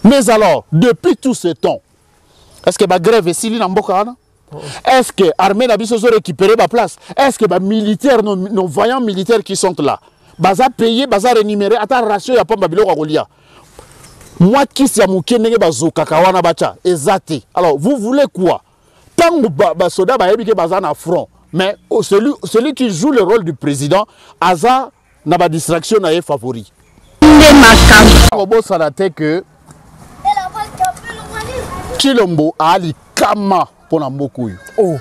Mais alors, depuis tout ce temps, est-ce que la grève est si Mbokana? Est-ce que l'armée n'a pas récupéré ma place? Est-ce que les militaires, nos voyants militaires qui sont là, baza payé, baza rémunéré, attends, ratio, il n'y a pas de billet à Golia. Moi qui suis à Moukene, bazo kakawana bacha, exacté. Alors, vous voulez quoi? Tant que soda bayebi baza na front, mais celui qui joue le rôle du président, Aza n'a pas distraction na favori. Robo sanate que Chilombo a ali kama pour Namboku. Oh.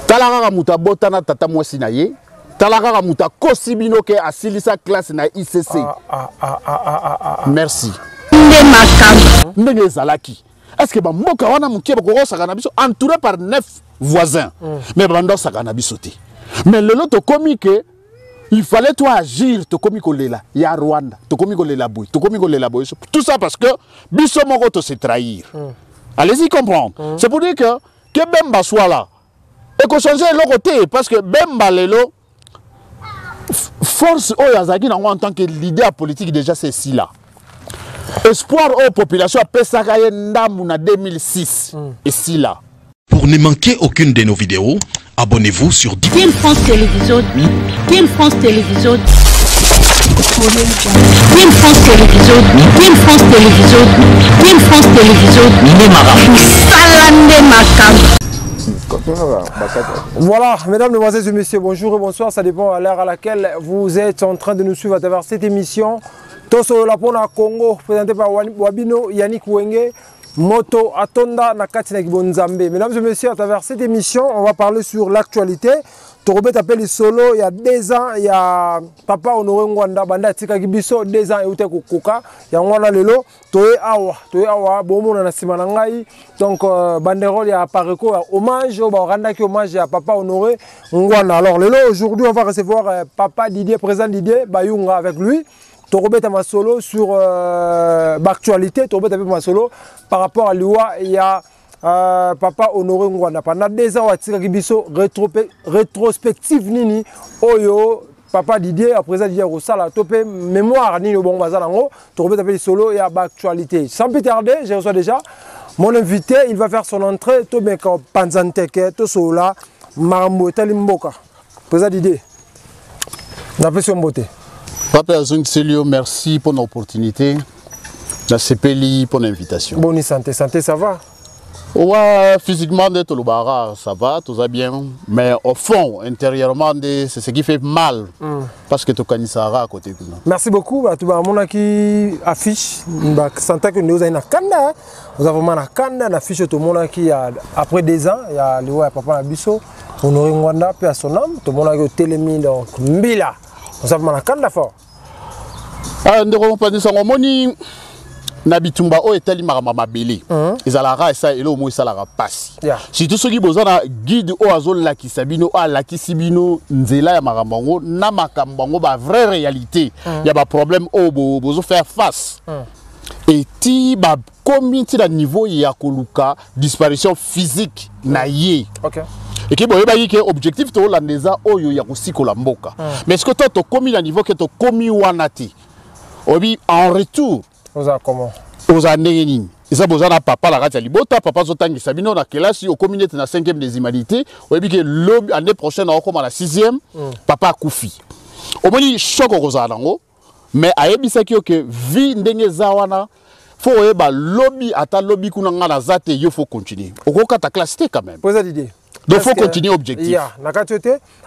Talaka muta botana tata mwasi na ye. Talaka muta kosibino ke asilisa classe na ICC. Merci. Ndenge zalaki. Est-ce que Mboka wana mukie bako sakana biso entouré par 9 voisins. Mais bando sakana biso te. Mais le lot commis que il fallait toi agir, te commis kolela, ya Rwanda, te commis kolela boy, te commis kolela boy. Tout ça parce que biso moko to se trahir. Allez-y comprendre. C'est pour dire que Bemba soit là. Et qu'on change le côté parce que Bemba lelo force Oyazaki en tant que leader politique déjà c'est si là. Espoir aux populations à Pesakaye Ndamuna 2006 et si là. Pour ne manquer aucune de nos vidéos, abonnez-vous sur Team France Télévision. Team France Télévision. Team France Télévision. Team France Télévision. Team France Télévision. Voilà, mesdames, mesdemoiselles et messieurs, bonjour et bonsoir. Ça dépend à l'heure à laquelle vous êtes en train de nous suivre à travers cette émission. Toso la Pona Congo, présenté par Wabino Yannick Wenge. Moto Atonda Nakati Nakibonzambe. Mesdames et messieurs, à travers cette émission, on va parler sur l'actualité. Torobet appelle les solo, il y a 2 ans, il y a Papa Honoré Ngwanda, Banda Tika Gibiso, 2 ans et Ute Koka, il y a Ngwana Lelo, Toe Awa, Bomo Nasimanangai, donc Banderole, il y a Pareko, hommage, Randa qui hommage à Papa Honoré Ngwanda. Alors Lelo, aujourd'hui, on va recevoir Papa Didier, président Didier, Bayunga avec lui. Torobet Masolo sur l'actualité, Torobet Masolo par rapport à l'UA, il y a Papa Honoré Ngwanda. Pendant 2 ans, il y a rétrospective Nini, Oyo, Papa Didier, président Didier Rossala, topé mémoire Nini Bon Bazalango, Torobet Solo et à l'actualité. Sans plus tarder, je reçois déjà mon invité, il va faire son entrée, Tobeka Panzanteke, Tosola, Marambo Talimboka. Président Didier, on a fait son beauté. Papa Azung-Selio, merci pour l'opportunité. La CPLI pour l'invitation. Bonne santé, ça va? Ouais, physiquement, ça va, tout va bien. Mais au fond, intérieurement, c'est ce qui fait mal. Parce que tu connais ça à côté de nous. Merci beaucoup. Tu vas avoir qui affiche. Santé que nous avons Kanda. Nous avons vraiment Kanda, une affiche tout le monde qui après 2 ans, il y a le Papa Nabiso, Honoré Ngwanda, paix à son âme. Tout le monde a eu télémi donc Mbila. Nous avons Kanda fort. Nous avons pas dit ça. Nabitumba o etali marama belé ezalaka esa elo mo esalaka pasi surtout ceux qui bozana guide o azol la kisabino a la kisibino nzela ya maramango na makambango ba vraie réalité il y a ba problème o bozo faire face et ti ba comité à niveau ya koluka disparition physique na ye et qui boyeba yi ke objectif to landeza oyo ya kusikola mboka mais est-ce que toi to commis à niveau que to commis wanati obi en retour comment? Aux années, et ça, vous avez papa la ratia libota, papa zotangi sabino na kelasi au communauté na 5e des humanités. Vous avez dit que l'année prochaine, on commence à la 6e, papa a koufi. Au moins, choc au rosalango, mais à ebisaki que vie ndenge zawana, faut eba lobby ata lobby kunanga na zate, il faut continuer. Au gros, ta classe quand même. Posez l'idée. Donc il faut continuer l'objectif.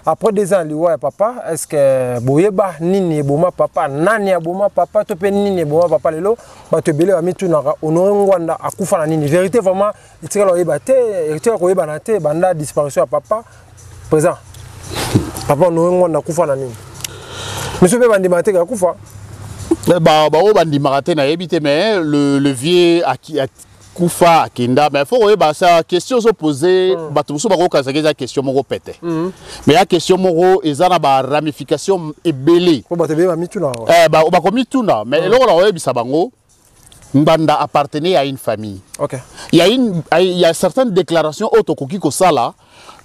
Après 2 ans, le papa, est-ce que Boyeba, Nini, Boma papa, Nani, Boma papa, Topé Nini, Boma papa, Lelo, Batebele, Amitunara, Honoré Ngwanda, Akufa Nini. Vérité, vraiment, il tire le Ebate, il tire le Ebanate, Banda, disparition à papa, présent. Papa, Honoré Ngwanda, Akufa Nini. Monsieur Bandi Mate, Akufa. Bandi Marate n'a évité, mais le vieux Koufa Kenda, mais il faut que ça question se poser, bateau baro kazageza question moro pété. Mais la question moro ezana ba ramification ebelé. Pour batebe ba mituna. Ba ko mituna, mais eloko la oyebisa bango Mbanda appartenait à une famille. OK. Il y a certaines déclarations autokoki ko sala,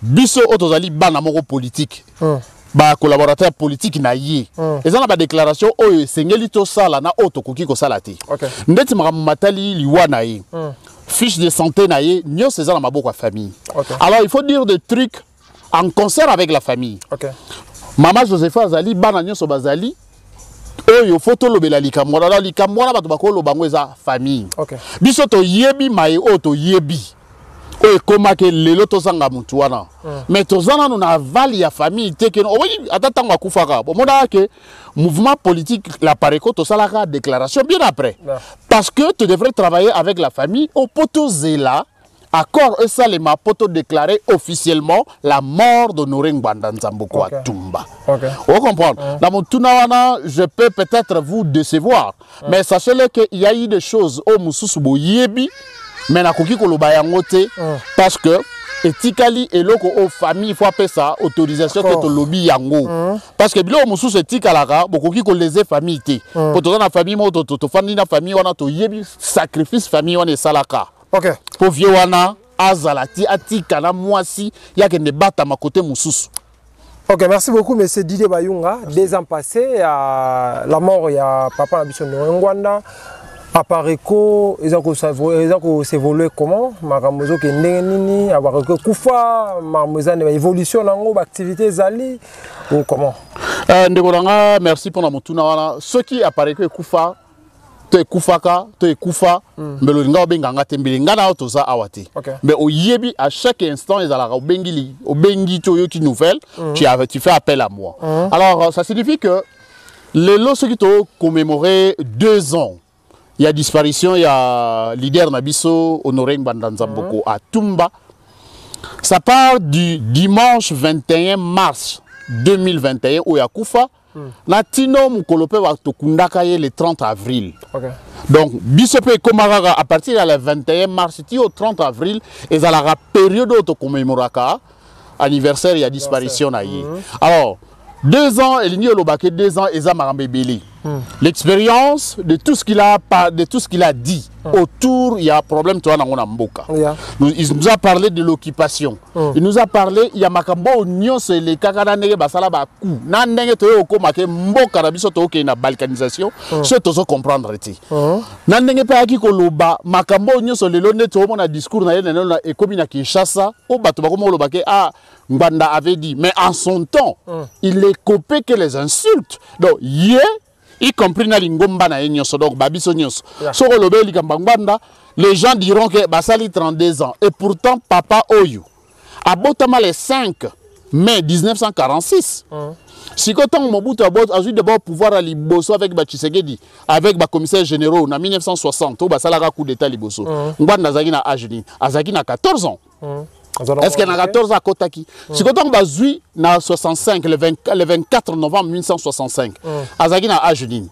biso autozali bana moro politique. ba collaborateur politique na ye eza na ba déclaration oyo sengeli to sala na auto koki ko sala te ndeti matali liwa na ye fiche de santé na ye nyos eza na maboko ya famille alors il faut dire des trucs en concert avec la famille Maman Josepha azali bana nyos bazali oyo photo lobela likamwa la likamwa na bato bakolo bango eza famille biso to yebi mai auto yebi oyo komake lelo tozanga mutu wana mais tozana no na vali ya famille teke no oyi atata ngwa kufaka bomona ke mouvement politique la pareko to salaka déclaration bien après parce que tu devrais travailler avec la famille au poto zela accord et ça les ma poto déclarer officiellement la mort d'Honoré Ngbanda Nzamboko Atumba. Vous comprenez? Dans mon tournoi, je peux peut-être vous décevoir, mais sachez-le qu'il y a eu des choses au Moussousou Yebi mais na koki koloba yango te parce que etikali eloko aux familles faut appeler ça autorisation que to lobby yango parce que bilo mususu etikalaka bokoki ko leser famille te pour to na famille mo to fandi na famille wana to yebi sacrifice famille wana salaka pour vieux wana azalati atika na mwasi yake ne bata ma côté mususu. Ok, merci beaucoup, M. Didier Bayunga. 2 ans passés, la mort, il y a papa Nabiso Ngwanda. À Pareko, ils ont évolué comment? Maramozo qui est né, à Pareko Koufa, Maramozo a évolution dans l'activité Zali, ou comment? Ndegoranga, merci pour la moutuna. Ceux qui à Pareko Koufa, tu Koufaka, tu Koufa, mais le Nga Benganga Tembilinga na Otoza Awati. Mais au Yebi, à chaque instant, ils allaient au Bengili, au Bengi Toyoti Nouvelle, tu fais appel à moi. Alors, ça signifie que les lots qui ont commémoré 2 ans. Il y a disparition, il y a leader Nabiso Honoré Ngbanda Nzamboko à Tumba. Ça part du dimanche 21 mars 2021 où il y a Koufa. Latino Mukolope va Tokundakaye le 30 avril. Donc, Bisope Komaraga à partir du 21 mars au 30 avril, et à la période où commémoraka anniversaire, il y a disparition. Alors, 2 ans, il y a 2 ans, et Zamarambébeli. L'expérience de tout ce qu'il a dit autour, il y a un problème toi na mboka. Il nous a parlé de l'occupation. Il nous a parlé il y a makambo union c'est les kakana nege basala ba coup. Na ndenge to ko make mboka na biso to ke na balkanisation, c'est to comprendre ti. Na ndenge pa ki ko loba makambo union so lelo ne to mona discours na yene na ekomi na Kinshasa o bato ba ko mo loba ke Ngbanda avait dit mais en son temps, il les copait que les insultes. Donc y compris na lingomba na enyoso donc babiso nyos so ko les gens diront que basali 32 ans et pourtant papa oyo abotama le 5 mai 1946 si quand Mobutu a eu d'abord pouvoir à Liboso avec Tshisekedi avec ba commissaire généraux en 1960 au basala coup d'état Liboso Ngbanda zaki na âge ni azaki na 14 ans. Est-ce qu'il y a 14 à Kotaki? Si quand on bazui na 65 le 24 novembre 1965 azaki na Ajeline.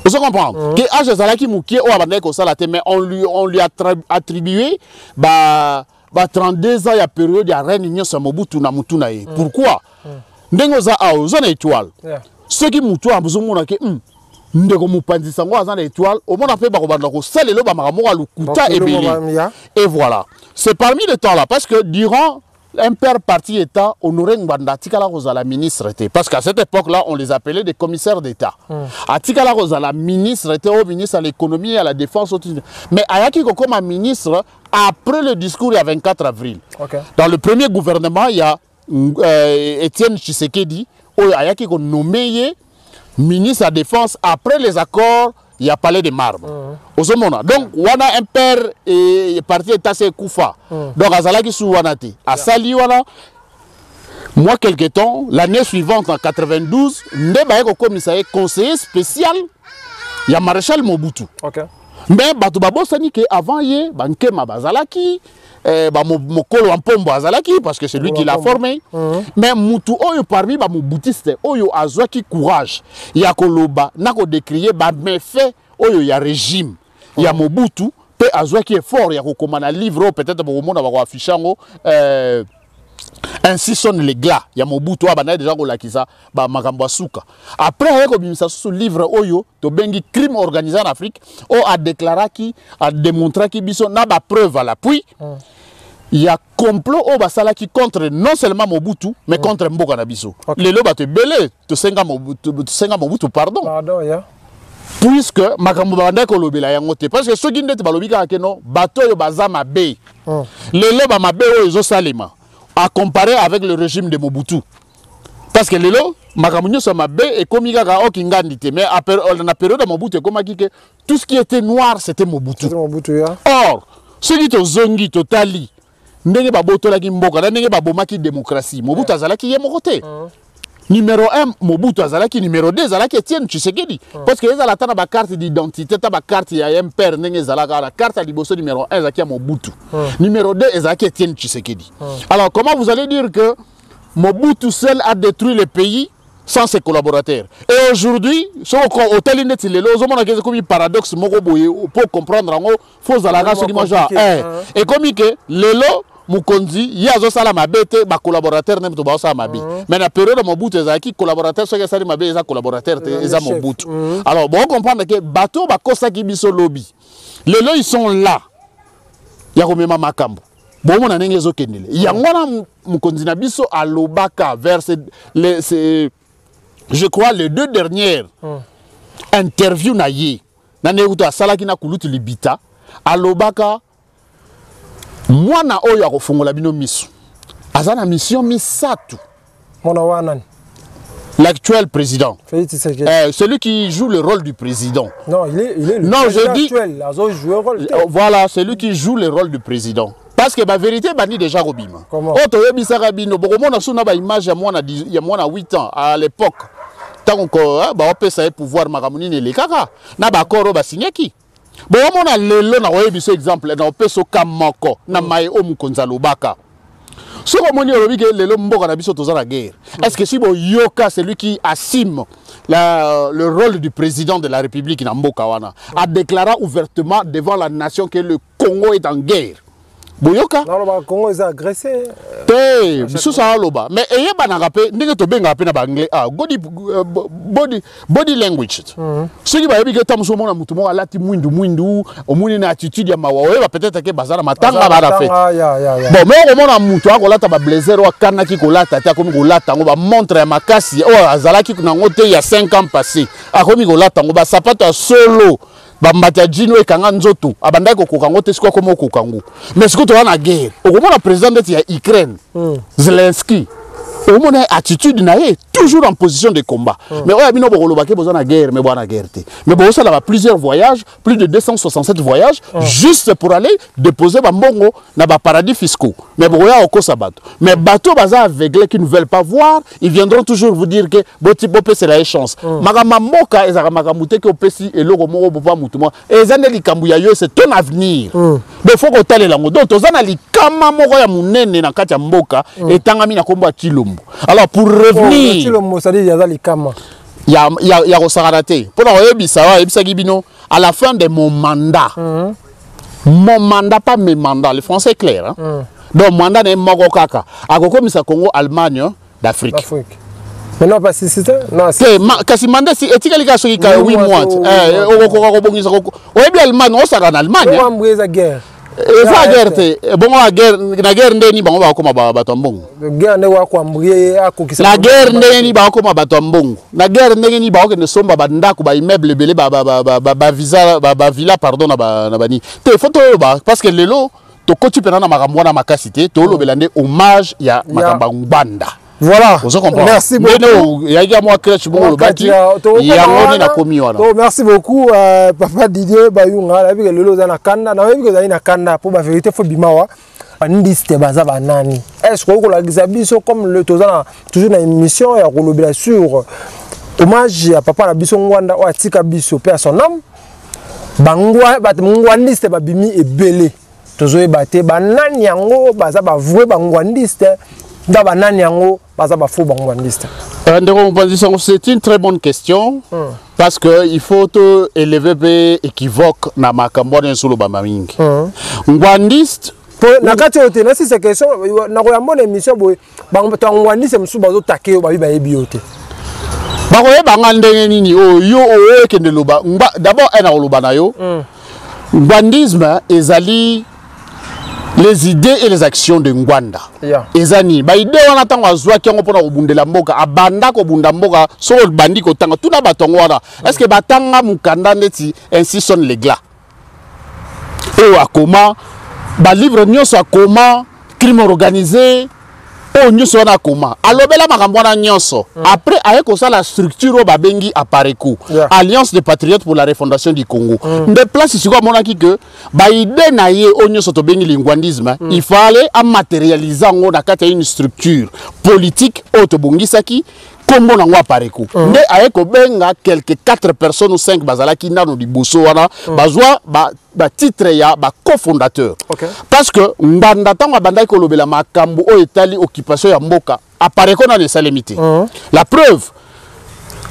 Vous comprenez que âge zalaki mukie o abandé ko sala te mais on lui a attribué 32 ans ya période ya reine nyonso Mobutu na mutu na ye. Pourquoi? Ndengo za a zone étoile. Ceux qui mutu abuzumuna ke ndeko mupandisa ngo azana étoile au monde fait bakobanda ko salelo ba makamoko lukuta ebeli. Et voilà. C'est parmi le temps là parce que durant un père parti état Honoré Ngbanda Tikala Rosala ministre était parce qu'à cette époque là on les appelait des commissaires d'état. À Tikala Rosala ministre était au ministre à l'économie et à la défense mais Ayaki comme un ministre après le discours il y a 24 avril. Dans le premier gouvernement il y a Étienne Tshisekedi Ayaki ko nommé ministre à la défense après les accords il y a parlé de marbre. Donc, on a un père et parti état c'est Koufa. Donc, Azalaki sous Wanati. À Sali, moi, quelque temps, l'année suivante, en 92, Ndeba est commissaire conseiller spécial. Il y a maréchal Mobutu. Mais, Batubabo Sani, avant, il y a Banke Mabazalaki. Mokolo Ampombo Azalaki parce que c'est lui qui l'a formé. Mais Moutou Oyo parmi Moubutiste Oyo Azwaki courage. Yakoloba nako décrier méfait Oyo ya régime. Ya Mobutu pe Azwaki est fort ya komana livre peut-être pour monde va afficher ainsi sonne les glas. Ya Mobutu abana déjà ko lakisa ba makambo suka. Après ayeko bimisa sous livre Oyo to bengi crime organisé en Afrique o a déclaré qui a démontré qui biso na ba preuve à l'appui. il y a complot au basala qui contre non seulement Mobutu mais contre Mboka na biso. Les loba te belé te senga Mobutu pardon. Pardon ya. Puisque makambo banda ko lobela yango te parce que ceux qui ndete balobika ke non bato yo bazama be. Les loba mabe o ezo salema à comparer avec le régime de Mobutu. Parce que les loba makambo nyo sama be et comme kaka okingandi te mais à la période de Mobutu comme que tout ce qui était noir c'était Mobutu. C'était Mobutu ya. Or ceux qui to zongi totali ndenge babotolaki mboka na ndenge babomaki démocratie Mobutu azalaki ye moko te. Numéro 1 Mobutu azalaki, numéro 2 azalaki Etienne Tshisekedi parce que ezala tana ba carte d'identité ta ba carte ya MPR ndenge ezalaka la carte liboso numéro 1 ezalaki Mobutu. Numéro 2 ezalaki Etienne Tshisekedi. Alors comment vous allez dire que Mobutu seul a détruit le pays sans ses collaborateurs? Et aujourd'hui, ce qu'on hôtel net les lots, on a comme un paradoxe pour comprendre en haut, faut zalaga ce qui mange et comme que les lots Mukonzi, il y a ça ma bête, ma collaborateur n'aime pas ça ma bête. Mais la période de Mobutu, qui collaborateur, ce qui est ma bête, collaborateur, c'est Mobutu. Alors bon, on comprend que bateau, bakosa qui biso lobby. Les lots ils sont là. Il y a comme ma makambo. Bon, on a n'engagé aucun délai. Il y a un Mukonzi na biso à l'obaka vers ces je crois les 2 dernières interviews naïe nane uta salaki na kulutu libita alobaka mwana oyo akofungola bino misu azana mission misatu mwana wana l'actuel président celui qui joue le rôle du président. Non, il est le non, je dis actuel, voilà, celui qui joue le rôle du président. Parce que la vérité, bani déjà Robima. Comment? Image il y a moins de 8 ans à l'époque. Tant qu'on a pu pouvoir maramuni les kaka. Na ba koro ba signaki. Bon, on a le na oyebi ce exemple na opeso kamoko na mai o mukonzalo baka. Ce qu'on dit aujourd'hui que le mboka na biso toza la guerre. Est-ce que si bo yoka celui qui assume le rôle du président de la République na mboka wana a déclaré ouvertement devant la nation que le Congo est en guerre? Boyoka non le Congo est agressé sous ça loba mais eye bana rappé ndenge to benga pe na ba anglais body language ce qui va yebi que tamso mona mutu mo alati mwindu omuni na attitude ya mawa ba peut-être que bazara matanga ba ra fait bon mais au mona mutu akolata ba blazer wa kana ki kolata ta komi kolata ngo ba montre ya makasi azalaki na ngote il y a 5 ans passé akomi kolata ngo ba sapato solo bambata jino ekanga nzoto abandai kokoka ngo te siko komo kokango mais siko to wana guerre okomona président de ya Ukraine Zelensky okomona attitude na ye toujours en position de combat mais oya bino bokoloba ke bozana guerre mais bwana guerre te mais bosa la plusieurs voyages plus de 267 voyages juste pour aller déposer bambongo na ba paradis fiscaux mais boya okosa bato mais bato baza aveuglés qui ne veulent pas voir ils viendront toujours vous dire que boti bopé c'est la chance makama moka ezaka makamute ke opesi eloko moko bopa mutuma ezane likambu ya yo c'est ton avenir mais faut ko talela ngo donc tozana likama moko ya munene na kati ya mboka etangami na kombo ya Chilombo. Alors pour revenir il y a Rosarate pour à la fin de mon mandat pas mes mandats le français est clair donc mandat n'est pas kaka akokomisa Congo Allemagne d'Afrique mais non pas si c'était non kasi mandat si etikali ka soki ka 8 mois okokoka kobongisa oyebi Allemagne osaka na Allemagne eza guerre te bongo na guerre ndeni bango bakoma bato mbongo guerre ne wa kwambrier akokisa la guerre ndeni bakoma bato mbongo na guerre ndeni ba okende somba bandako ba immeuble belé ba visa ba villa pardon na bani te photo ba parce que lelo to koti pena na makambo na makasité to lobela nde hommage ya makamba ngubanda. Voilà, merci beaucoup. Merci beaucoup, Papa Didier Bayunga. La vie que le na kanda, na vie que vous na kanda pour la vérité faut bimawa. Ndiste baza banani. Est-ce que la gisabiso comme le tozana toujours na émission ya kolobela sur hommage à Papa la biso ngwanda o atika biso pe à son âme. Bangwa bat ngwandiste babimi ebele. Tozoye baté banani yango baza ba voué bangwandiste. C'est une très bonne question parce qu'il faut élever équivoque na makambo na solo ba mamingi. Ngwandiste na kati yote na si cette question na ko yambo émission boy bango to ngwandiste musu bazo take ba yebi yote. Ba ko yeba ndenge nini o yo o ekende loba d'abord ena loba na yo. Ngwandisme ezali les idées et les actions de Ngwanda. Ezani, ba idée on attend azwa ki ngo pona obundela mboka, abanda ko bunda mboka, so bandi ko tanga tuna batongo wana. Est-ce que batanga mukanda neti ainsi sonne les glas. Et à comment ba livre nyonso à comment crime organisé o nyonso na comment alobela makambo na nyonso après ayeko ça la structure ba bengi Apareco Alliance des patriotes pour la refondation du Congo de place ici quoi monaki que ba idée na ye o nyonso to bengi lingwandisme il fallait à matérialiser ngo na kati une structure politique auto bongisaki kombo na ngwa Apareco nde ayeko benga quelques 4 personnes ou 5 bazala ki nano di boso wana bazwa ba titre ya ba cofondateur parce que mbanda tanga banda ko lobela makambo o etali occupation ya mboka Apareco na les salemité la preuve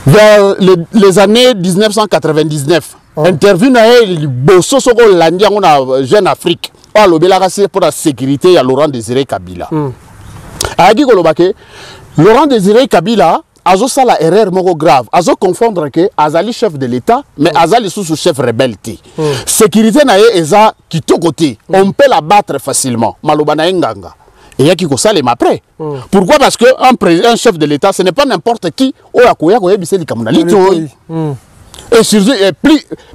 vers les années 1999 interview na el boso soko landia ngona Jeune Afrique o lobela ka pour la sécurité ya Laurent Désiré Kabila ayaki ko lobake Laurent Désiré Kabila azo sala erreur moko grave azo confondre que azali chef de l'état mais azali sous chef rebelle. Sécurité na ye eza kitoko-te on peut la battre facilement maloba na nganga et yaki ko salema après pourquoi parce que un chef de l'état ce n'est pas n'importe qui o akoya ko yebiseli kamuna lito et surtout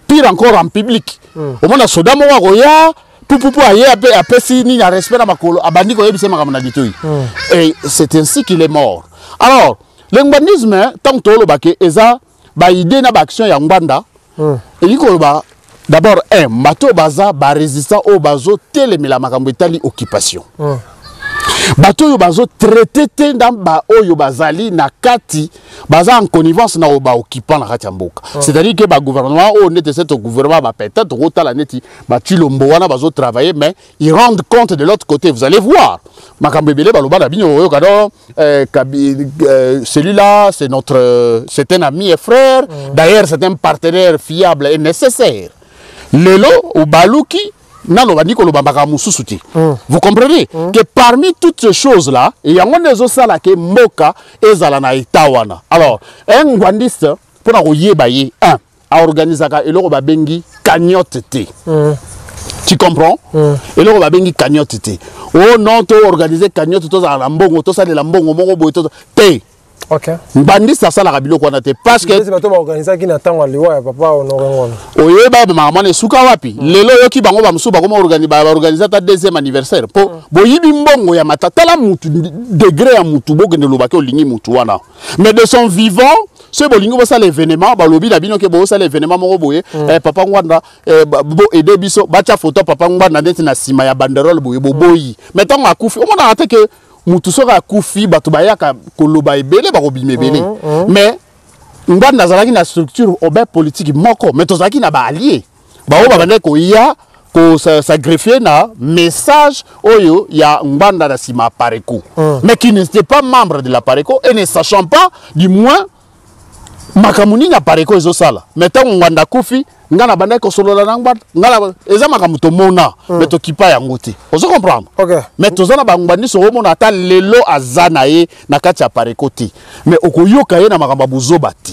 pire encore en public au moins soda mo akoya pou aye après si ni na respect na makolo abandi ko yebisema kamuna lito et c'est ainsi qu'il est mort. Alors l'ingwandisme tant que le baké eza ba idée na ba action ya Ngwanda et ko ba d'abord bato baza ba résistant au bazo telemela makambo etali occupation bato yo bazo traité te dans ba oyo bazali na kati baza en connivence na ba occupant na kati mboka c'est-à-dire que ba gouvernement o nete cet gouvernement ba peut-être rotala neti ba tilombo wana bazo travailler mais ils rendent compte de l'autre côté vous allez voir makambo belé baloba na bino oyo kado celui-là c'est notre c'est un ami et frère d'ailleurs c'est un partenaire fiable et nécessaire lelo ou baluki. Vous comprenez que parmi toutes ces choses-là, il y a des choses qui moka et zalana itawana. Alors, un Ngwandiste, pour a organisé un bengi cagnotte. Tu comprends? Et là, on va bengi cagnotte. Oh non, tu as organisé cagnotte, tu as lambongo, tu as de lambongo, ok. Mbandiste ça la rabilo kwa nate parce que c'est bato ba organiser qui n'attend liwa papa honoré ngona. Oye ba maman ne suka wapi. Lelo yo ki bango ba msuba koma organiser ta deuxième anniversaire. Po boyibi mbongo ya matata mutu degré ya mutu bogene lobake olingi mutu wana. Mais de son vivant, ce bolingo ba ça l'événement ba lobi la bino ke bo ça l'événement moko boye papa Ngwanda bo aider biso ba cha photo papa Ngwanda ndeti na sima ya banderole boye boyi. Mais tant akufi on a attaqué mutu soka kufi batu bayaka koloba ebele bakobima ebele mais Ngwanda azalaki na structure obe politique moko mais tozalaki na ba allié bao babande ko ya ko sa greffier na message oyo ya Ngwanda na sima Apareco mais qui n'était pas membre de l'Apareco et ne sachant pas du moins makamuni na Apareco ezosala mais tant Ngwanda kufi ngana banda ko solola na Ngwanda ngala eza makamuto mona mais to kipa ya ngoti ozo comprendre mais tozana ba Ngwanda so mona ata lelo azana ye na kati ya Apareco te mais okoyoka ye na makamba buzoba te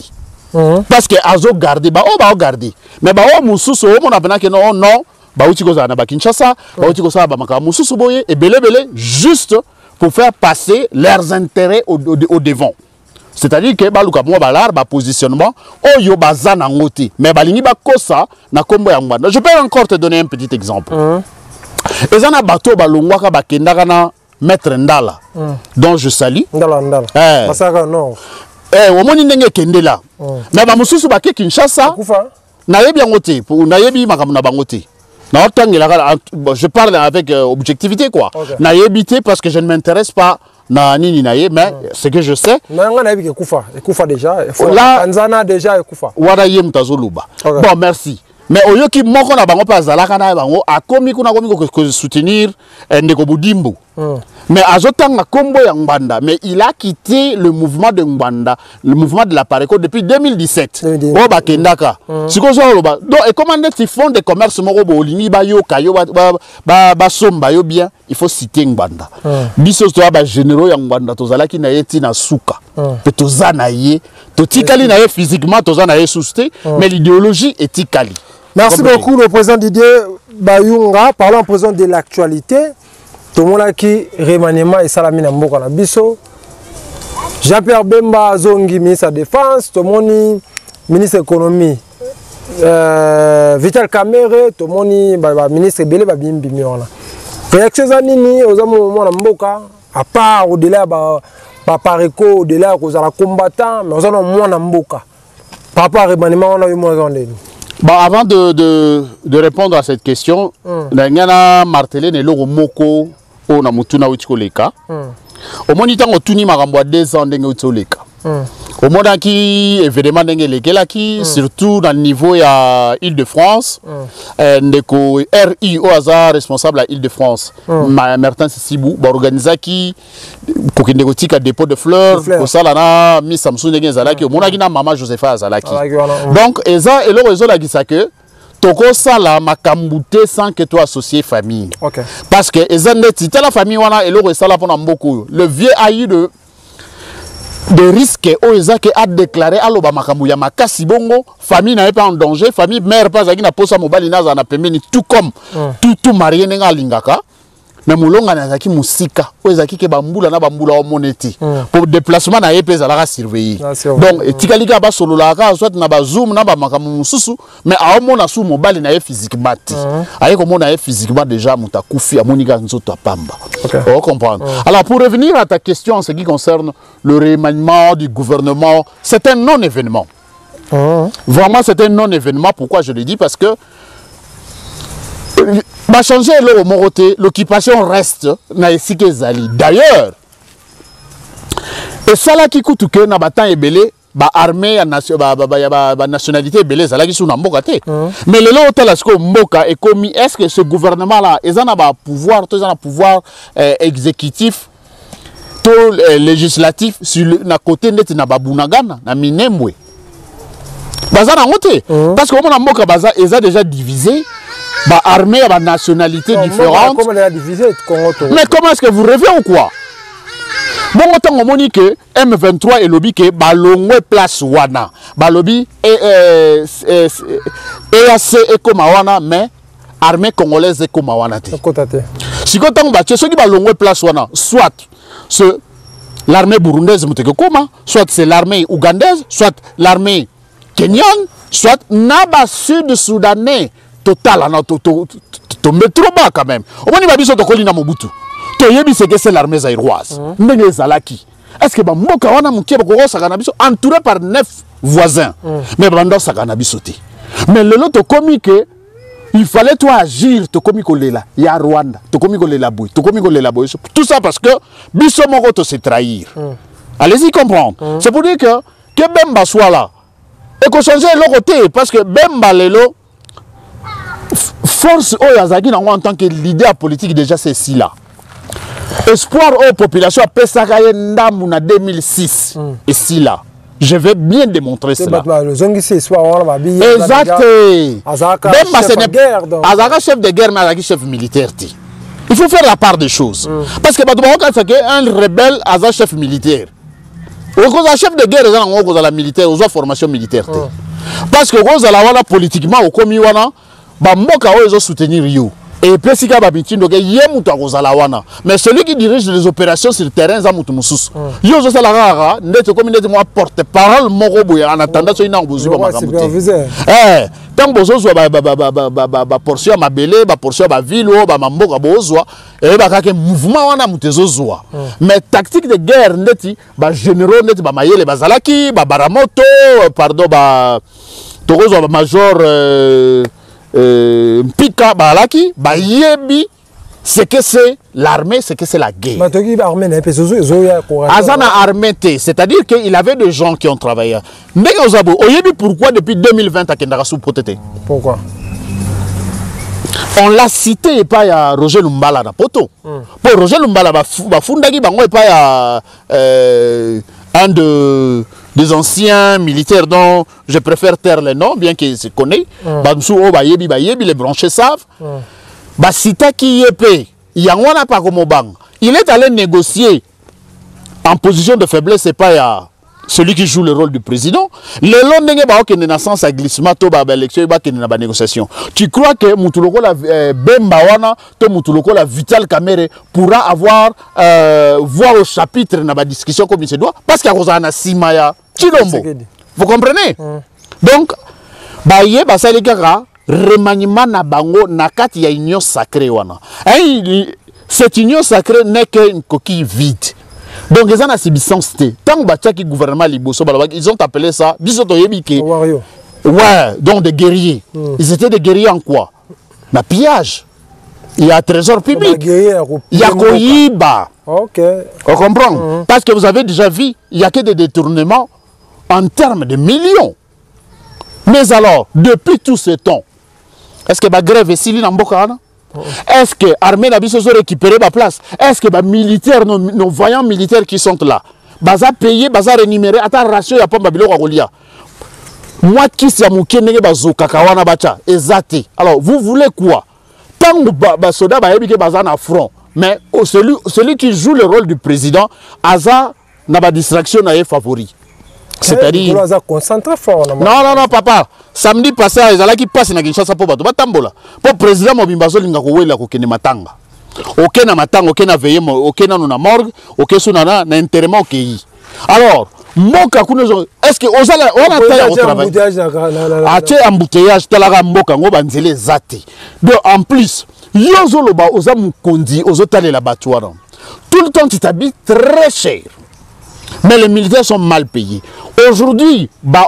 parce que azo garder ba garder mais ba o mususu o mona bana ke non ba uti ko zana ba Kinshasa ba uti ko sa ba makamba mususu boye et belé juste pour faire passer leurs intérêts au devant. C'est-à-dire que baluka mo balar ba positionnement oyo bazana ngoti mais balingi ba kosa na kombo ya Ngwanda. Je peux encore te donner un petit exemple. Ezana bato balongwaka bakendaka na maître Ndala dont je salue. Ndala. Masaka non. Omoni ndenge kendela. Mais ba mususu ba ke Kinshasa. Na yebi ngote pour na yebi makambo na bangote. Na otangela je parle avec objectivité quoi. Na yebité parce que je ne m'intéresse pas na nini na ye mais ce que je sais nanga na yebike kufa déjà Tanzania déjà kufa wala yem tazoluba bon merci mais oyoki moko na bango pa zalaka na bango akomi kuna ko soutenir ndeko Budimbu mais azotanga kombo ya Ngwanda mais il a quitté le mouvement de Ngwanda le mouvement de l'Apareco depuis 2017 o bakendaka siko zo loba donc et comment ils font des commerces moko bolingi ba yoka yo ba somba yo bien il faut citer Ngwanda biso to ba généraux ya Ngwanda tozalaki na yeti na suka pe tozana ye to tikali na ye physiquement tozana ye susté mais l'idéologie est tikali. Merci beaucoup le président Didier Bayunga. Parlons en présent de l'actualité. tomonaki remaniement esalami na mboka na biso. Jean-Pierre Bemba Zongi, ministre de la Défense, tomoni ministre de l'économie. Vital Kamere, tomoni ministre belé ba bimbi miona. Réaction zanini aux moments na mboka à part au-delà ba pareko au-delà kozala combattant mais aux moments na mboka. Par rapport à remaniement on a eu moins Bon, avant de répondre à cette question, Nangana martelé ne logo moko o na mutuna utikoleka. Au moins tant on tuni marambo 2 ans ndenge utoleka. Au moins qui évidemment ndenge lekelaki surtout dans le niveau ya Île-de-France ndeko RI au hasard responsable à Île-de-France. Martin Sibou ba organisaki kokindeko tika dépôt de fleurs ko sala na mi Samsung ndenge zalaki au moins na maman Josepha zalaki. Donc eza eloko ezo la gisake toko sala makambute sans que toi associé famille. Okay. Parce que ezandeti la famille wana eloko sala pona mboko. Le vieux a eu de risques au ezake a déclaré aloba makambu ya makasi bongo famille n'a pas en danger famille mère pas zaki na posa mobali na za na pembeni tout comme tout marié nenga lingaka. Mais moulonga nazaki musika ezaki ke bambula na bambula o moneti pour déplacement na yepeza la surveiller donc etikalika ba solola ka soit na ba zoom na ba makamu mususu mais a mona sou mobile na ye physiquement aye ko mona ye physiquement déjà muta kufi amonika nzoto pamba. On comprend. Alors pour revenir à ta question en ce qui concerne le remaniement du gouvernement, c'est un non événement. Vraiment c'est un non événement. Pourquoi je le dis? Parce que bah changer le moroté, l'occupation reste na esike zali. D'ailleurs, et ça là qui coûte que na batan ebele ba armée ya nationalité ebele zala ki suna mboka te. Mais le lot la sko mboka et commis est-ce que ce gouvernement là ezana ba pouvoir, to ezana pouvoir exécutif to législatif sur na côté net na babunagana na minembwe. Bazana ngote parce que on mboka baza eza déjà divisé. Bah, armée à nationalité différente. Mais comment est-ce que vous rêvez ou quoi? Bon, autant on dit que M23 et lobby que balongwe place wana. Balobi EAC et Komawana, mais armée congolaise et Komawana. Si quand on bat, ceux qui balongwe place wana, soit l'armée burundaise soit c'est l'armée ougandaise, soit l'armée kenyane, soit naba sud-soudanais. Total, to mettre bas quand même. Au moins, il va dire que tu as Mobutu. C'est l'armée zaïroise. Est-ce que Mboka wana mukieba ko sakanabiso entouré par 9 voisins. Mais bando sakanabisoté. Mais le lot commis que il fallait toi agir to commis kolela ya Rwanda, to commis kolela boy, to commis kolela boy. Tout ça parce que biso moko to se trahir. Allez-y comprendre. C'est pour dire que Bemba soit là. Et qu'on change le côté parce que Bemba lelo force Oyazaki en tant que leader politique déjà c'est si là. Espoir aux populations à Pesakaye Ndamuna 2006 et si là. Je vais bien démontrer cela. Exact. Bemba ce n'est pas chef de guerre mais Azaki chef militaire. Il faut faire la part des choses. Parce que un rebelle Azaki chef militaire. Un chef de guerre est la militaire, aux formation militaire. Parce que Rosala politiquement au commis wana Bamboka ozo soutenir you. Et puis si ka babitindo ke yemuta kozala wana. Mais celui qui dirige les opérations sur le terrain za mutu mususu. Yo zo sala rara ndete comme ndete moi porte-parole moko boya en attendant so ina bozu ba makamute. Tant bozo zo ba portion ma belé, ba portion ba ville ba mamboka bozwa et ba ka ke mouvement wana mutezo zwa. Mais tactique de guerre ndeti ba généraux ndeti ba mayele bazalaki, ba baramoto, pardon ba tokozo ba major Pika Balaki, Bayebi, c'est que c'est l'armée, c'est que c'est la guerre. Azana armée, c'est-à-dire qu'il avait des gens qui ont travaillé. Mais pourquoi depuis 2020 à Kendara sous protégé? Pourquoi? On l'a cité et pas à Roger Lumbala na poto. Pour Roger Lumbala, Fundagi Bango et pas un des anciens militaires dont je préfère taire les noms, bien qu'ils se connaissent. Bamsou, Bayebi, les branchés savent. Basita qui est payé, Yangwana pas comme bang. Il est allé négocier en position de faiblesse, c'est pas celui qui joue le rôle du président. Le long de la sens à glissement, l'élection, la négociation. Tu crois que Moutuloko la Bembawana, Moutuloko la Vital Kamere pourra avoir voir au chapitre dans la discussion comme il se doit? Parce qu'il y a un Simaya Chilombo. Vous comprenez? Donc, Baye Basalikara, remaniement na bango nakati ya union sacrée wana. Cette union sacrée n'est qu'une coquille vide. Donc, ils ont une substance. Tant que le gouvernement liboso, ils ont appelé ça ouais, donc des guerriers. Ils étaient des guerriers en quoi? Le pillage. Il y a un trésor public. Il y a Koyiba. Ok. On comprend? Parce que vous avez déjà vu, il n'y a que des détournements en termes de millions. Mais alors, depuis tout ce temps, est-ce que la grève est si dans Bokana? Est-ce que l'armée n'a pas récupéré la place? Est-ce que les militaires, nos voyants militaires qui sont là, baza payé, baza rémunéré, attends, ratio, il n'y a pas de moi qui suis à bazo kakawana bacha, exact. Alors, vous voulez quoi? Tant que soda baza na front, mais celui qui joue le rôle du président, Aza n'a pas distraction na favori. C'est-à-dire. Non, papa. Samedi passé, ils allaient qui passent dans Kinshasa pour battre. Batambola. Pour le président Mobimbazo, il a dit matanga. Ok, na matanga, ok, na veillé, ok, na morgue, ok, na enterrement, ok. Alors, Moka, est-ce que on a taillé au travail? Ache embouteillage, talaga Moka, on va nzele zate. Donc, en plus, Yozoloba, osa mukondi, ozotale la batouara. Tout le temps, tu t'habilles très cher. Mais les militaires sont mal payés. Aujourd'hui, un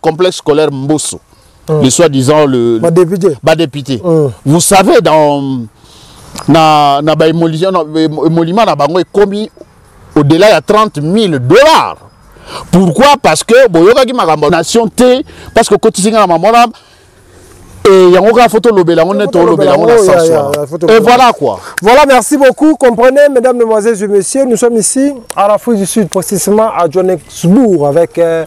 complexe scolaire Mbosso, le soi-disant le député. Vous savez, dans l'émolument, est commis au-delà de 30 000 $. Pourquoi? Parce que la nation T, parce que quotidien et voilà quoi. Voilà, merci beaucoup. Comprenez, mesdames, mesdemoiselles et messieurs, nous sommes ici à l'Afrique du Sud, précisément à Johannesburg, avec le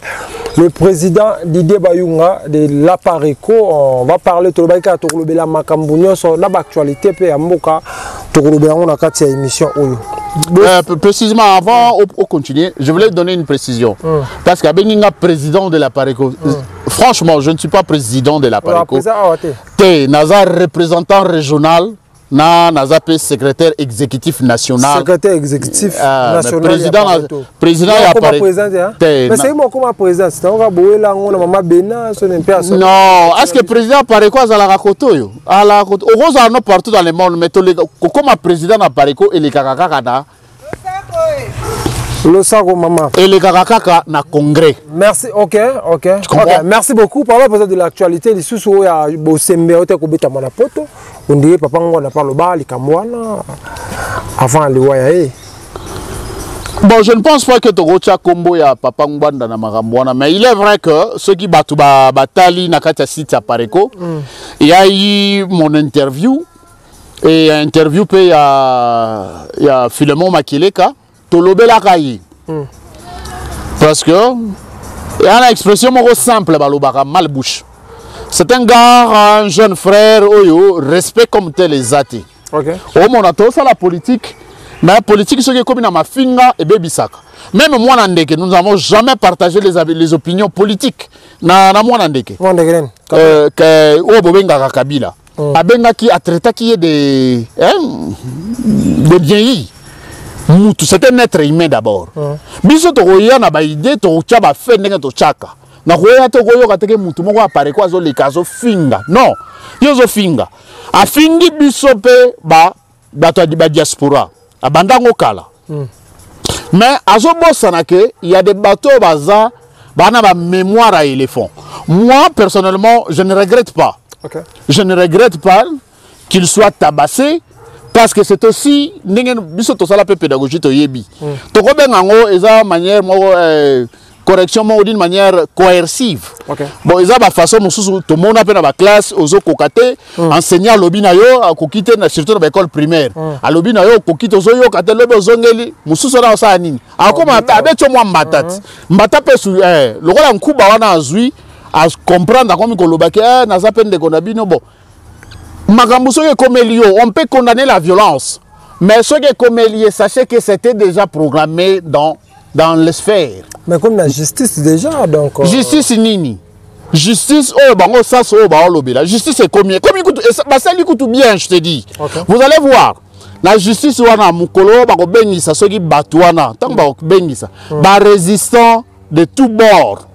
président Didier Bayunga de l'Apareco. On va parler de la Makambunyo sur l'actualité et Amoka. Émission. Précisément, avant de continuer, je voulais donner une précision. Parce qu'il y a un président de l'Apareco. Franchement, je ne suis pas président de l'Apareco. Je suis représentant régional. Naza secrétaire exécutif national. Secrétaire exécutif national. Président mais c'est moi comme président. Non, est-ce que le président Pareco a la racoto? On partout dans le monde, mais comme président Pareco et les kakakada. Le sago maman. Et les kakaka na congrès. Merci, ok. Merci beaucoup. Parlons de l'actualité. Les sous-sous, il y a Bosembe, on dirait papa on n'a pas le bas, les Kamwana, avant les Wayaé. Bon, je ne pense pas que Togocha Kombo ya papa Mbanda na Marambwana, mais il est vrai que ceux qui battent Batali Nakata Site à Pareco, il y a eu mon interview, et interview il y a Philemon Makileka, Tolobela Kayi. Parce que il y a une expression simple, mal bouche. C'est un gars, un jeune frère, respect comme tel les athées. Au monde, ça la politique. Mais la politique, c'est comme ma finga et baby sac. Même moi, nous n'avons jamais partagé les opinions politiques. Na moi, Nandeke. Kabila. Abenga qui a traité qui est des vieillis. C'est un être humain d'abord. Biso tokoya na ba idée to chaba fait ndenge to chaka. Na koya to koyo kateke mutu moko apare kwa zo le kazo finga. Non, yo zo finga. A fingi biso pe ba diaspora. Abandango kala. Mais azo bosana ke il y a des bateaux baza bana ba mémoire à éléphant. Moi personnellement, je ne regrette pas. Je ne regrette pas qu'il soit tabassé. Parce que c'est aussi la pédagogie to yebi. To ko bengango eza manière correction d'une manière coercive. Bon eza ba façon mususu to mona pe na ba classe ozo kokate enseignant lobi na yo akokite na surtout na école primaire. A lobi na yo kokite ozo yo kate lobi ozongeli mususu na sa nini. Akoma abeto mwa mbatati. Mbatape su lokola nkuba wana azui à comprendre comme ko lobaki na za pende ko na bino bon. On peut condamner la violence, Mais ce qui est comme lié, sachez que c'était déjà programmé dans les sphères. Mais comme la justice déjà, donc... Justice nini. Justice, oh, bango, ça, oh, bah, oh, la justice est combien? Comme écoute, ça lui coûte bien, je te dis. Okay. Vous allez voir. La justice, wana, mukolo, bako bengisa, ceux qui battent, wana, tant bako bengisa, ba résistant de tous bords,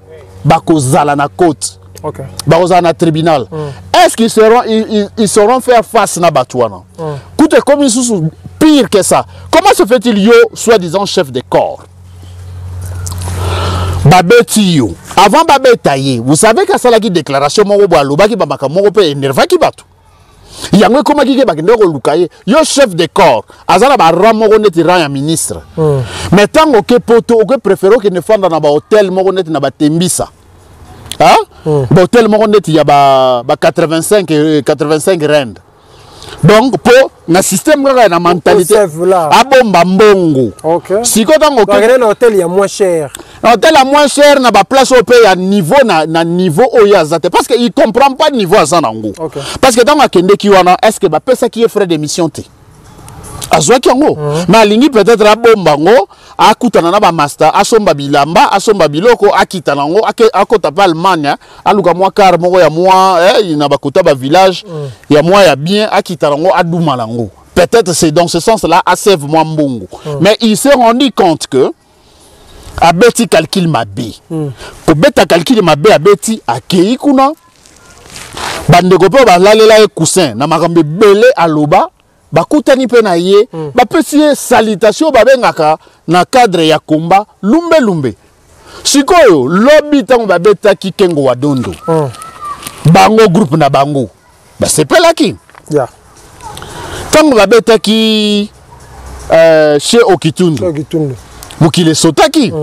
bako zala na côte, bako zala na tribunal. Est-ce qu'ils sauront faire face na batouana? Écoutez, comme ils sont pire que ça. Comment se fait-il, yo, soi-disant chef de corps? Babetio. Avant Babetaye, vous savez qu'à ça, la déclaration, moro boalo, baki babaka, moro pe énerva qui batu. Yangwe koma ki baki ndeko lukaye, yo chef de corps, azala ba ramoro neti rang ministre. Mais tant que poto, que préféré que ne fanda na ba hôtel moro neti na ba tembisa. Hein? Ba hôtel moro neti ya ba 85 rand. Donc pour na système na mentalité abomba mbongo. Si ko tango que hôtel ya moins cher. Hôtel à moins cher na ba place au pays à niveau na niveau oyazate parce que il comprend pas niveau azanango. Parce que dans ma kende ki wana est-ce que ba pesa qui est frais d'émission té. Azwa ki ngo. Mais alingi peut-être abomba ngo akutana na ba master asomba bilamba asomba biloko akitana ngo akota pa Allemagne aluka mwa car moko ya mwa na bakuta ba village ya mwa ya bien akitana ngo aduma lango. Peut-être c'est dans ce sens-là assez moi mbongo. Mais il s'est rendu compte que abeti calcul mabe. Ko beta calcul mabe abeti akei kuna bandeko pe ba lalela e coussin na makambe belé aloba bakutani pe na ye ba pesi salutation babengaka na cadre ya combat lumbe sikoyo lobby tango babeta ki kengo wa dondo bango groupe na bango ba sepelaki tango babeta ki chez Okitundu mukile sotaki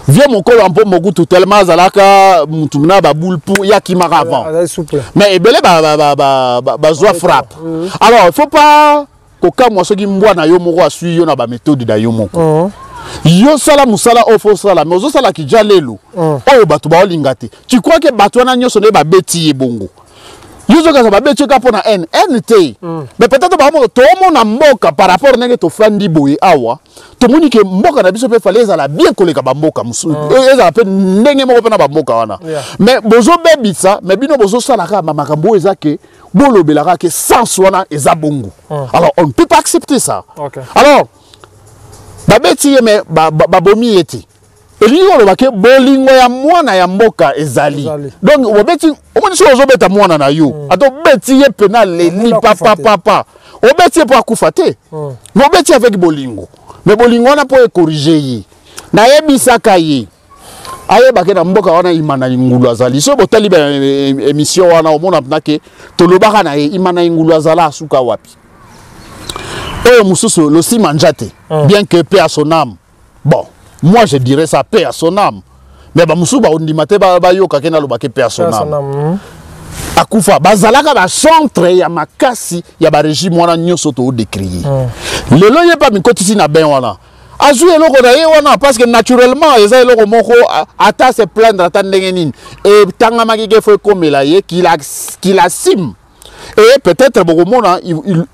vieux mon col en pot mokutu tellement zalaka mutumna ba boule pour yakimara avant mais ebele ba zoa frappe. Alors il faut pas koka moi soki mbwa na yo moko asui yo na ba méthode da yo moko yo sala musala ofo sala mais ozo sala ki jalelo oyo batu ba olingate. Tu crois que batu na nyoso ne ba beti ebongo yo zo ka ba beti ka pona NT mais peut-être ba mo to mo na mboka par rapport nenge to fandi boy awa to moni ke mboka na biso pe fallait za la bien koleka ba mboka musu eza pe ndenge moko pe na ba mboka wana mais bozo bebisa mais bino bozo sala ka makambo eza ke bolobelaka ke sans wana eza bongo. Alors on ne peut pas accepter ça. Alors ba beti mais ba bomi ete elingo lo bake bolingo ya mwana ya mboka ezali donc obeti omoni so ozo beta mwana na yo ato beti ye penal le papa obeti po akufa te mais obeti avec bolingo mais bolingo wana po corriger ye na yebisaka ye aye bake na mboka wana imana ingulu azali so botali ba émission wana omona mpnake tolobaka na ye imana ingulu azala asuka wapi oyo mususu lo si manjate bien que paix à son âme. Bon moi je dirais ça paix à son âme mais ba mususu ba ondimate ba yo kakena lo bake paix à son âme akufa bazalaka ba centre ya makasi ya ba régime wana nyoso to décrier lelo ye pa mikotisi na ben wana azu eloko na ye wana parce que naturellement eza eloko moko ata se plaindre ata ndenge nini et tanga makike fo komela ye qu'il assume. Et peut-être beaucoup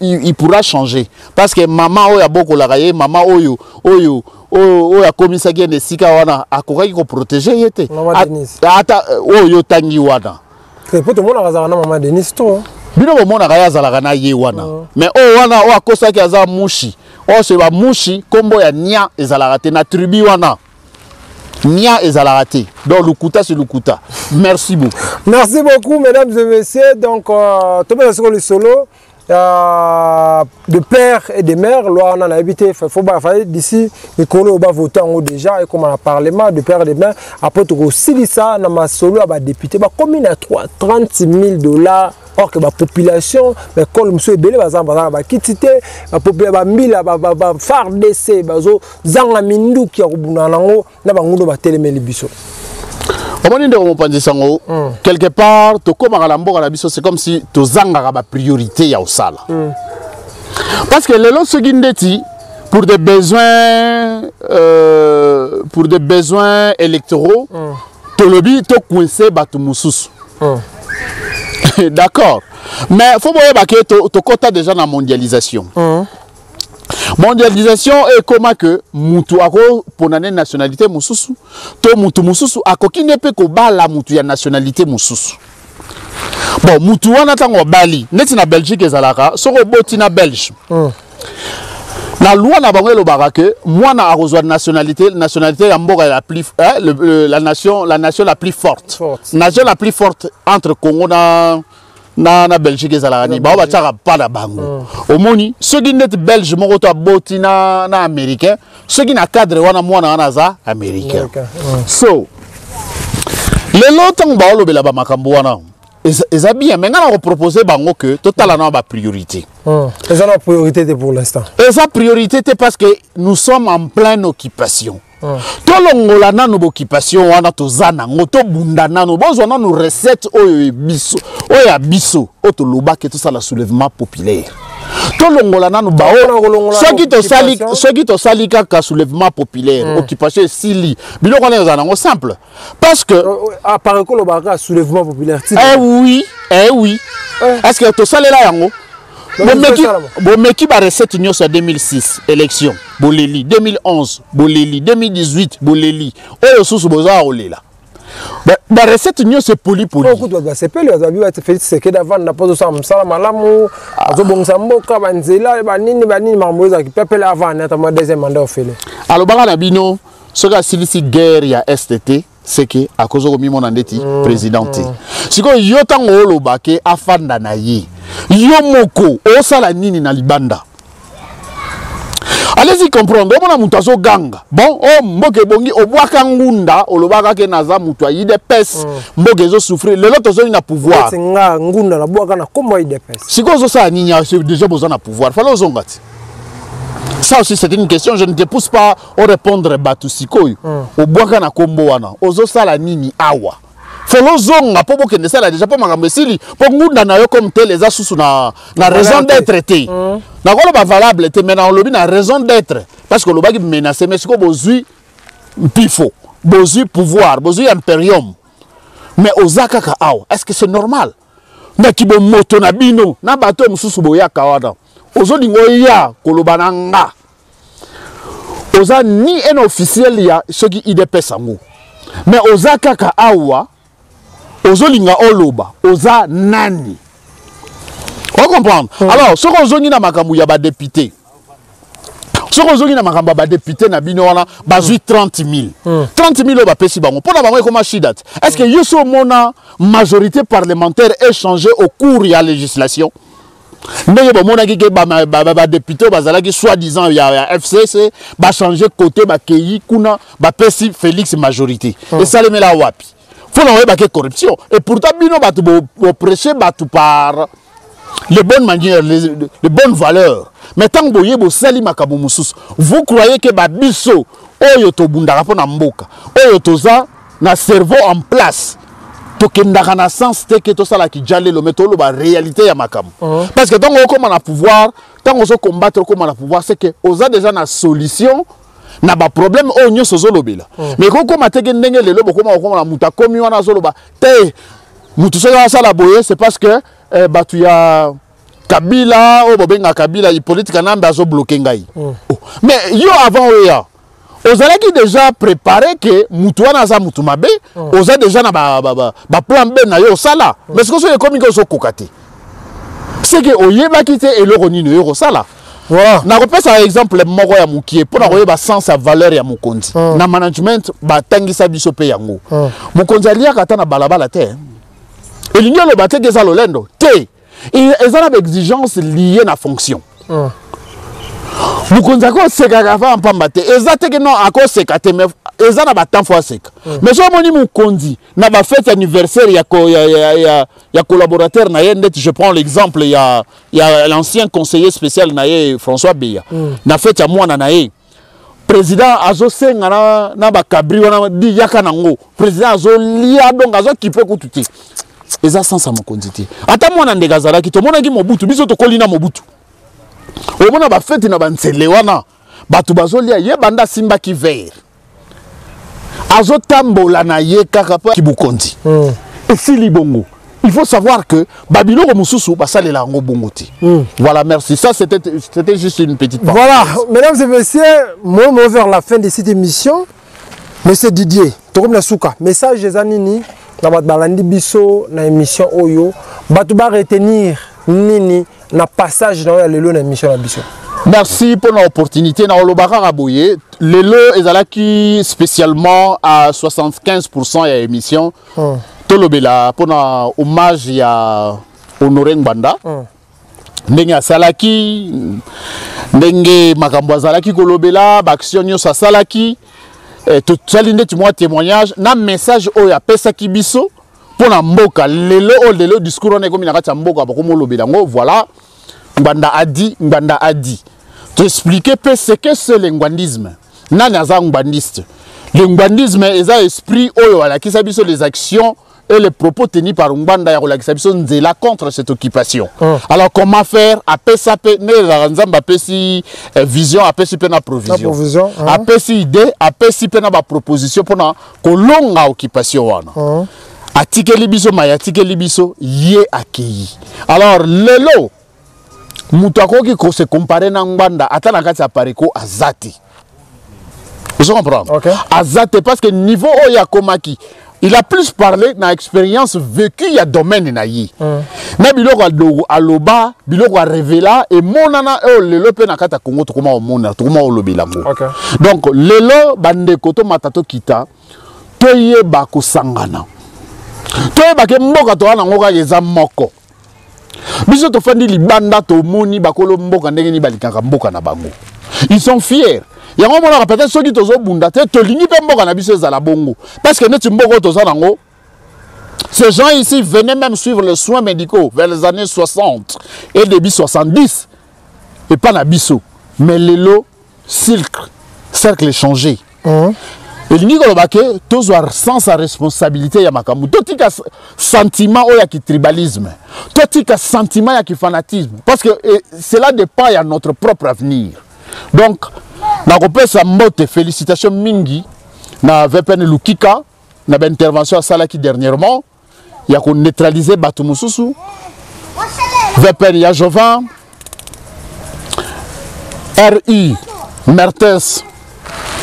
il pourra changer parce que maman oya boko la gaye maman oyo a commis ça qui est sika wana akoki ko protéger yete ata oyo tangi wana que pour tout le monde a maman Denis to bino bo mona gaya zalaka na ye wana mais o wana o akosa ki aza mushi o se ba mushi kombo ya nia ezalaka te na tribu wana Nia et Zalarate. Donc, Lukuta, c'est Lukuta. Merci beaucoup. Merci beaucoup, mesdames et messieurs. Donc, tout le solo de père et de mère, là, on a habité. Il faut d'ici, les colons ont voté en haut déjà. Et comme on a parlé de père et de mère, après, tu as aussi ça, dans ma solo, à député, combien de 36 000 $. Or que la population, mais quand monsieur Belé va quitter, la population, mille, FARDC, zanga mindu qui a rubuna nango, na bangundo ba télémé libiso. Quelque part, to comme à la mboka la biso, c'est comme si to zanga ba priorité ya osala. Parce que les lots se guindeti pour des besoins électoraux, to lobby to coincé batu mususu. D'accord. Mais il faut voir que tu as déjà la mondialisation. Mondialisation est comment que mutu ako ponane nationalité mususu to mutu mususu ako kinepe ko bala mutu ya nationalité mususu. Bon, mutu wana tango bali neti na Belgique ezalaka soko boti na Belge. La loi na bango lobaka que mwana arozwa nationalité ya mboka la plus la nation la plus forte. Nation la plus forte entre Congo na Belgique ezalaka ni ba tchaka pa na bango. Omoni ceux qui net belge moko to boti na américain, ceux qui na cadre wana mwana wana za américain. So le longtemps ba lobela ba makambo wana eza bien mais ngana ko proposer bango que total na ba priorité. Eza la priorité pour l'instant. Eza priorité parce que nous sommes en pleine occupation. Tolongola nano occupation wana tozana ngoto bunda nano bonzo nano recette oyo biso oyo biso oto lobake to sala soulèvement populaire. Tolongola nano ba soki to sali kaka soulèvement populaire occupation sili biloko na zana ngo simple parce que par que lobaka soulèvement populaire. Oui. Est-ce que to salela yango Bomeki ba recette nyos 2006 élection boleli 2011 boleli 2018 boleli oyo susu boza olela ba recette nyos poli beaucoup de sepeli azabi wa Félix Sekedi avant na pozo sa msala malamu azobongisa mboka banzela banini mamboza ki pepele avant na tama deuxième mandat ofele alobanga na bino soka silisi guerre ya STT c'est que à cause de mi mon ndeti présidenté siko yo tango olobake afanda na ye yo moko osala nini na libanda. Allez-y comprendre on a mutazo ganga bon mboke bongi obwaka ngunda olobaka ke naza mutu ayide pes mboke zo souffrir le lot zo na pouvoir nga ngunda na bwaka na kombo ayide pes siko zo sa nini déjà besoin na pouvoir fallait ozongati. Ça aussi c'est une question, je ne te pousse pas à répondre batu sikoyo obwaka na kombo wana ozo sala nini awa folo zonga po bokende sala déjà pas makambo esili po ngunda na yo comme tel les asusu na raison d'être té na ko ba valable té maintenant lobi na raison d'être parce que lobaki menacer mais siko bozui pifo bozui pouvoir bozui imperium mais ozaka ka awa est-ce que c'est normal na kibo moto na bino na bato mususu boyaka wana ozo dingo ya koloba na nga oza ni un officiel ya soki IDPS ango mais ozaka ka awa ozolinga oloba oza nani on comprend alors ce qu'on zongi na makambu ya ba député ce qu'on zongi na makambu ba député na bino wana bazui 30 000 ba pesi bango pona bango comme chidat est-ce que yoso mona majorité parlementaire échangé au cours ya législation ndenge bomona ki ba député bazala ki soi-disant ya FCC ba changer côté ba keyi kuna ba pesi Félix majorité et ça le met la wapi faut n'envoyer ba corruption et pourtant bino batu bo prêcher batu par les bonnes manières les bonnes valeurs mais tant boye bo sali makabo mususu vous croyez que ba biso oyo to bundaka pona mboka oyo toza na cerveau en place tokendaka na sens te que to sala ki jale lo metolo ba réalité ya makabo parce que tant on commence à pouvoir tant on se combattre comme à pouvoir c'est que oza déjà na solution na ba problème o nyo sozo lobela mais koko mateke ndenge lelo bokoma okoma muta komi wana zoloba te mutu soza sala boye c'est parce que batu ya Kabila o bobenga Kabila i politique namba azo bloquer ngai mais yo avant oya ozalaki déjà préparé que mutu wana za mutu mabe oza déjà na ba plan B na yo sala mais ce que so ekomi ko so kokate c'est que oyebaki te eloko nini yo sala. Voilà. Na repesa exemple moko ya mukie pona koyeba sens sa valeur ya mukonzi na management ba tangisa biso pe yango mukonzi alia kata na balabala te elingi lo bateke za lolendo te ezana ba exigence liée na fonction mukonzi ko seka ka fa mpamba te ezateke non ako seka te mais ezana ba temps fois seka mais so moni mukonzi na ba fête anniversaire ya collaborateur na ye net je prends l'exemple il y a l'ancien conseiller spécial na ye François Beya na fête ya mwana na ye président azo senga na ba kabri wana di yaka nango président azo lia donc azo kipe kututi eza sansa mukonzi te ata mwana ndeka zalaki to mona ki Mobutu biso to kolina Mobutu o mona ba fête na ba ntsele wana batu bazo lia ye banda simba ki vert azo tambola na ye kaka pa kibukonzi esili bongo il faut savoir que Babilo Moussousou, ça les langues bongoti. Voilà, merci. Ça, c'était juste une petite part. Voilà, mesdames et messieurs, moi, vers la fin de cette émission, monsieur Didier, Tokom Nasuka, message des Anini, dans votre balandi biso, dans l'émission Oyo, Batouba retenir Nini, dans passage dans l'émission Biso. Merci pour l'opportunité. Dans le Barar Aboye, Lelo est spécialement à 75% à l'émission. Tolobela pour un hommage à Honoré Ngbanda. Ndenge Salaki, Ndenge Makambo Salaki Kolobela, Baksionyo Salaki. Tout ça, tu vois témoignage. Na message oya pesa kibiso pour na mboka. Lelo discours on est comme na mboka pour comme lobela. Voilà. Ngbanda a dit. Tu expliquer ce que c'est le ngwandisme. Nana za ngwandiste. Le ngwandisme est un esprit oyo ala qui s'abisso les actions et les propos tenus par Ngbanda ya qui s'abisso nzela contre cette occupation. Alors comment faire? Apesa pe ne la nzamba pesi vision, apesi pe na provision. Apesi idée, apesi pe na ba proposition pour na kolonga occupation wana. Atikeli biso maya atikeli biso ye accueilli. Alors lelo Moutako qui se compare na Ngbanda ata na kati apareko azati. Vous comprenez? Azati parce que niveau oya komaki il a plus parlé dans l'expérience vécue il y a domaine na yi. Mais biloko aloba, biloko révéla et monana lelo pe na kata Congo to koma omona, to koma olobela ngo. Donc lelo bande koto matato kita toyeba ko sangana. Toyeba ke mboka to wana ngoka yeza moko. Biso to fandi libanda to moni bakolo mboka ndenge ni balikanga mboka na bango. Ils sont fiers. Il y a un moment peut-être ceux qui tozo bunda te to lingi pe mboka na biso za la bongo parce que net mboko to za nango. Ces gens ici venaient même suivre les soins médicaux vers les années 60 et début 70 et pas na biso mais lelo cercle échangé. Et lingi ko bake tozo sans sa responsabilité ya makambu. Totika sentiment o ya ki tribalisme. Totika sentiment ya ki fanatisme parce que cela dépend à notre propre avenir. Donc na kopesa mbote félicitations mingi na VPN Lukika na ba intervention à Salaki dernièrement ya ko neutraliser Batu Mususu VPN ya Jovan RI Mertens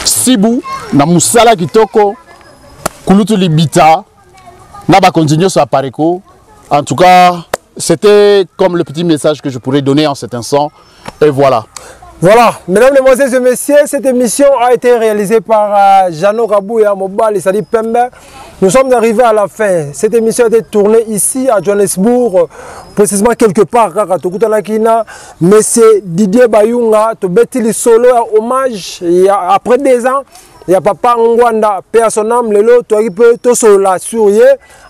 Sibu na Musala Kitoko Kulutu Libita na ba continuer sur Apareko. En tout cas, c'était comme le petit message que je pourrais donner en cet instant et voilà. Voilà, mesdames, mesdemoiselles et messieurs, cette émission a été réalisée par Jano Rabouya Mobal et Sadi Pembe. Nous sommes arrivés à la fin. Cette émission a été tournée ici à Johannesburg, précisément quelque part à Tokutalakina. Mais c'est Didier Bayunga, Tobeti Solo, hommage. Après 2 ans, il y a Papa Ngwanda, paix à son âme, Lelo, Tosola, Surye.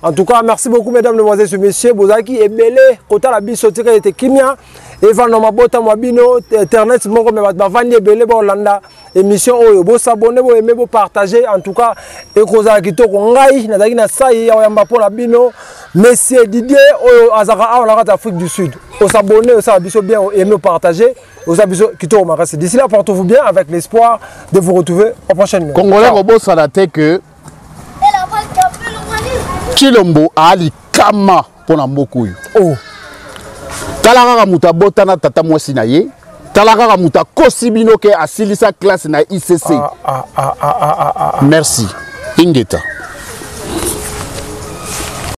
En tout cas, merci beaucoup, mesdames, mesdemoiselles et messieurs. Bozaki et Belé, Kota la Bissotira et Kimia. Evan Nomabota Mwabino, Internet, Moko Mevani Belé, Bolanda, émission Oyo. Bo s'abonner, bo aimer, bo partager. En tout cas, Ekoza Kitoko Ngai, Nadaki na Saï, Oyamba pour la Bino. Monsieur Didier, Oyo Azara, on a Afrique du Sud. On s'abonner, on s'abonne bien, on aimer, partager. On s'abonne Kitoko Maras. D'ici là, portez-vous bien avec l'espoir de vous retrouver au prochain numéro. Congolais, Robo Salate que Chilombo a Ali Kama pour Nambokou. Oh. Talaka muta botana tata mwasi na ye. Talaka muta kosibino ke asilisa classe na ICC. Merci. Ingeta.